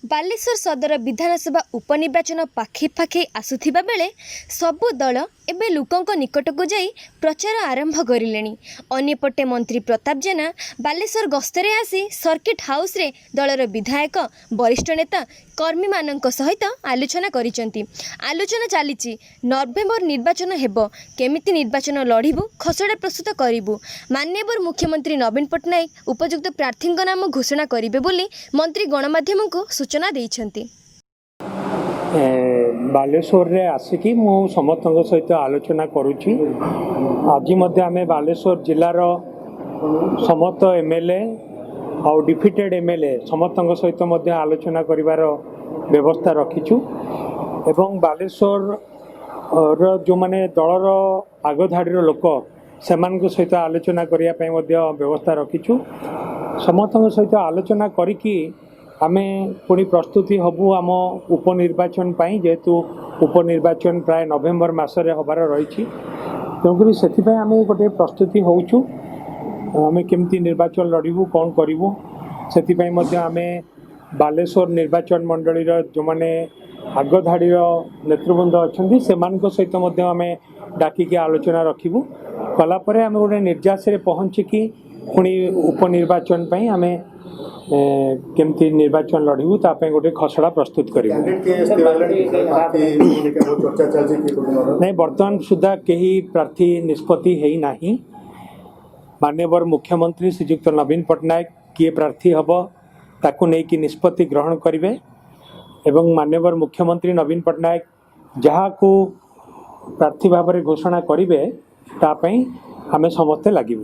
बालेश्वर सदर विधानसभा उपनिर्वाचन पाखे पाखे आसुथिबा बेले सबु दल एबे लोकंक निकटक जाई प्रचार आरंभ करिलेनी। अन्यपटे मंत्री प्रताप जेना बालेश्वर गस्तरे आसी सर्किट हाउस रे दलर विधायक वरिष्ठ नेता कर्मी मानक सहित आलोचना करिसेंती। आलोचना चलीची नवेम्बर निर्वाचन हेबो, केमिति निर्वाचन लड़िबु, खसड़ा प्रस्तुत करिबु। माननीय मुख्यमंत्री नवीन पट्टनायक उपयुक्त प्रार्थी नाम घोषणा करिबे बोली मंत्री गणमाध्यम को सूचना देइछंती। बालेश्वर रे आसिकी मु समस्त सहित आलोचना करुछि। आज मध्य आमे बालेश्वर जिलार समस्त एमएलए और डिफिटेड एमएलए समस्त सहित मध्य आलोचना करिवार व्यवस्था रखिछु एवं बालेश्वर जो माने दलर आगधाड़ीर लोक सेमान सहित आलोचना करिया पय मध्य व्यवस्था रखिछु। समस्त सहित आलोचना करिकी आमे पुणी प्रस्तुति हबु आम उपनिर्वाचन पाई, जेहेतु उपनिर्वाचन प्राय नवेम्बर मासरे हबार रही। तेणुक से आम गोटे प्रस्तुति होचु आमे केमती निर्वाचन लड़िबु कौन करिबु। से आमे बालेश्वर निर्वाचन मंडलीर जो माने आगधाड़ीर नेतृवृंद अच्छा से सहित आमे डाकिकी आलोचना रखिबु। कलापर आमे गोटे निर्यास पहुँचिकी पुणी उपनिर्वाचन पाई आमे केमती निर्वाचन लड़ू ताप गोटे खसड़ा प्रस्तुत कर नहीं। बर्तमान सुधा कहीं प्रार्थी निष्पत्ति है ना। माननीय मुख्यमंत्री श्रीयुक्त नवीन पट्टनायक किए प्रार्थी हम ताकू नहीं निष्पत्ति ग्रहण करेंगे एवं माननीय मुख्यमंत्री नवीन पट्टनायक जहाँ को प्रार्थी भाव में घोषणा करेंगे तापाई आमे समस्ते लगे।